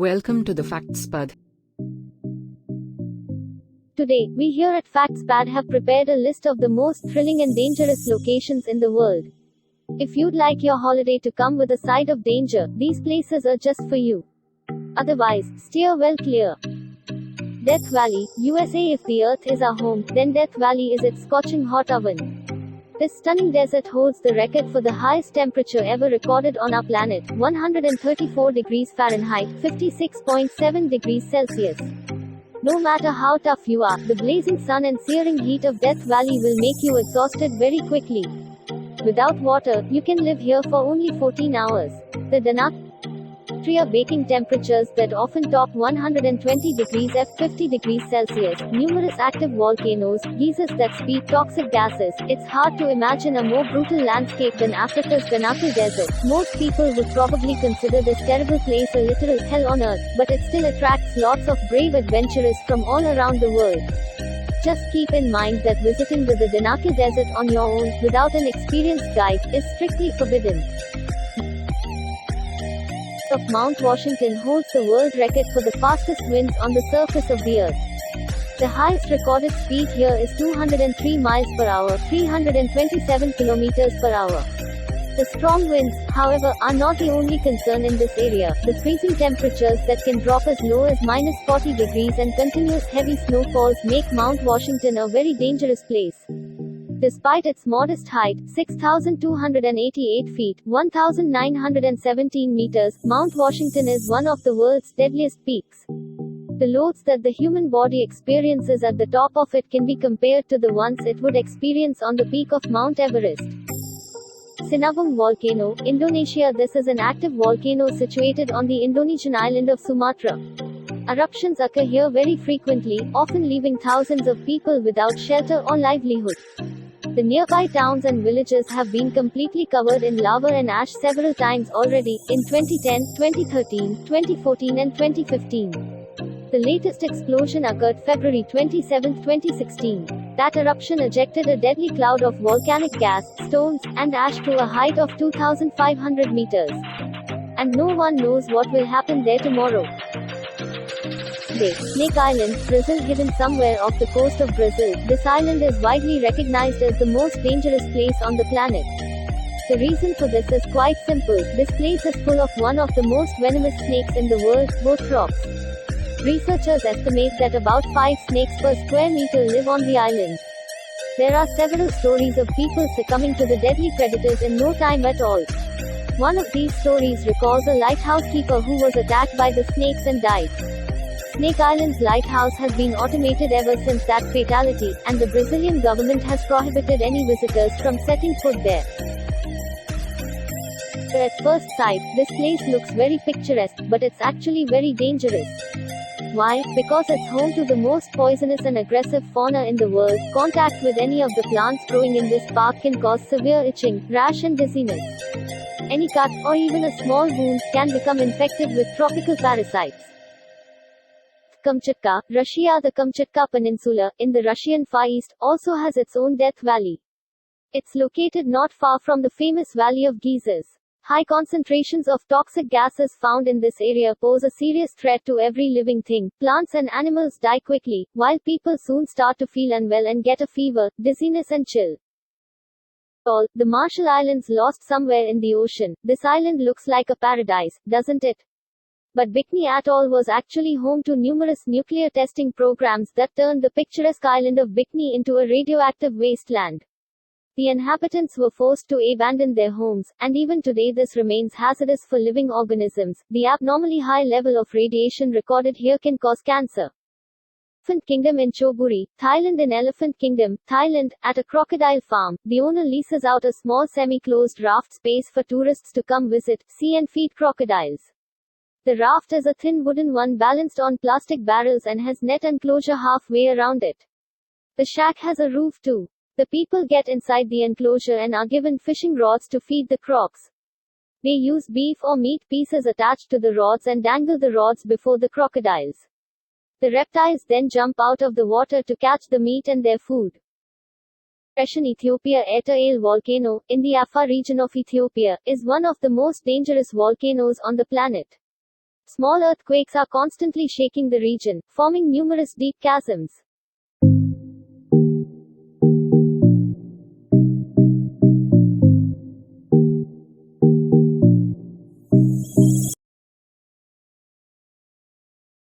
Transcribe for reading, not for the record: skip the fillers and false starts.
Welcome to the factspad. Today, we here at factspad have prepared a list of the most thrilling and dangerous locations in the world. If you'd like your holiday to come with a side of danger, these places are just for you. Otherwise, steer well clear. Death Valley, USA. If the Earth is our home, then Death Valley is its scorching hot oven. This stunning desert holds the record for the highest temperature ever recorded on our planet, 134 degrees Fahrenheit, 56.7 degrees Celsius. No matter how tough you are, the blazing sun and searing heat of Death Valley will make you exhausted very quickly. Without water, you can live here for only 14 hours. The Danakil baking temperatures that often top 120 degrees F 50 degrees Celsius, numerous active volcanoes, geysers that spew toxic gases. It's hard to imagine a more brutal landscape than Africa's Danakil Desert. Most people would probably consider this terrible place a literal hell on earth, but it still attracts lots of brave adventurers from all around the world. Just keep in mind that visiting the Danakil Desert on your own, without an experienced guide, is strictly forbidden. Of Mount Washington holds the world record for the fastest winds on the surface of the Earth. The highest recorded speed here is 203 miles per hour, 327 kilometers per hour. The strong winds, however, are not the only concern in this area. The freezing temperatures that can drop as low as minus 40 degrees and continuous heavy snowfalls make Mount Washington a very dangerous place. Despite its modest height, 6,288 feet, 1,917 meters, Mount Washington is one of the world's deadliest peaks. The loads that the human body experiences at the top of it can be compared to the ones it would experience on the peak of Mount Everest. Sinabung Volcano, Indonesia. This is an active volcano situated on the Indonesian island of Sumatra. Eruptions occur here very frequently, often leaving thousands of people without shelter or livelihood. The nearby towns and villages have been completely covered in lava and ash several times already, in 2010, 2013, 2014 and 2015. The latest explosion occurred February 27, 2016. That eruption ejected a deadly cloud of volcanic gas, stones, and ash to a height of 2,500 meters. And no one knows what will happen there tomorrow. Snake Island, Brazil. Hidden somewhere off the coast of Brazil, this island is widely recognized as the most dangerous place on the planet. The reason for this is quite simple. This place is full of one of the most venomous snakes in the world, both frogs. Researchers estimate that about 5 snakes per square meter live on the island. There are several stories of people succumbing to the deadly predators in no time at all. One of these stories recalls a lighthouse keeper who was attacked by the snakes and died. Snake Island's lighthouse has been automated ever since that fatality, and the Brazilian government has prohibited any visitors from setting foot there. At first sight, this place looks very picturesque, but it's actually very dangerous. Why? Because it's home to the most poisonous and aggressive fauna in the world. Contact with any of the plants growing in this park can cause severe itching, rash and dizziness. Any cut, or even a small wound, can become infected with tropical parasites. Kamchatka, Russia. The Kamchatka Peninsula, in the Russian Far East, also has its own Death Valley. It's located not far from the famous Valley of Geysers. High concentrations of toxic gases found in this area pose a serious threat to every living thing. Plants and animals die quickly, while people soon start to feel unwell and get a fever, dizziness and chill. The Marshall Islands lost somewhere in the ocean. This island looks like a paradise, doesn't it? But Bikini Atoll was actually home to numerous nuclear testing programs that turned the picturesque island of Bikini into a radioactive wasteland. The inhabitants were forced to abandon their homes, and even today this remains hazardous for living organisms. The abnormally high level of radiation recorded here can cause cancer. Elephant Kingdom in Choburi, Thailand. In Elephant Kingdom, Thailand, at a crocodile farm, the owner leases out a small semi-closed raft space for tourists to come visit, see and feed crocodiles. The raft is a thin wooden one balanced on plastic barrels and has net enclosure halfway around it. The shack has a roof too. The people get inside the enclosure and are given fishing rods to feed the crocs. They use beef or meat pieces attached to the rods and dangle the rods before the crocodiles. The reptiles then jump out of the water to catch the meat and their food. Depression. Ethiopia. Erta volcano, in the Afar region of Ethiopia, is one of the most dangerous volcanoes on the planet. Small earthquakes are constantly shaking the region, forming numerous deep chasms.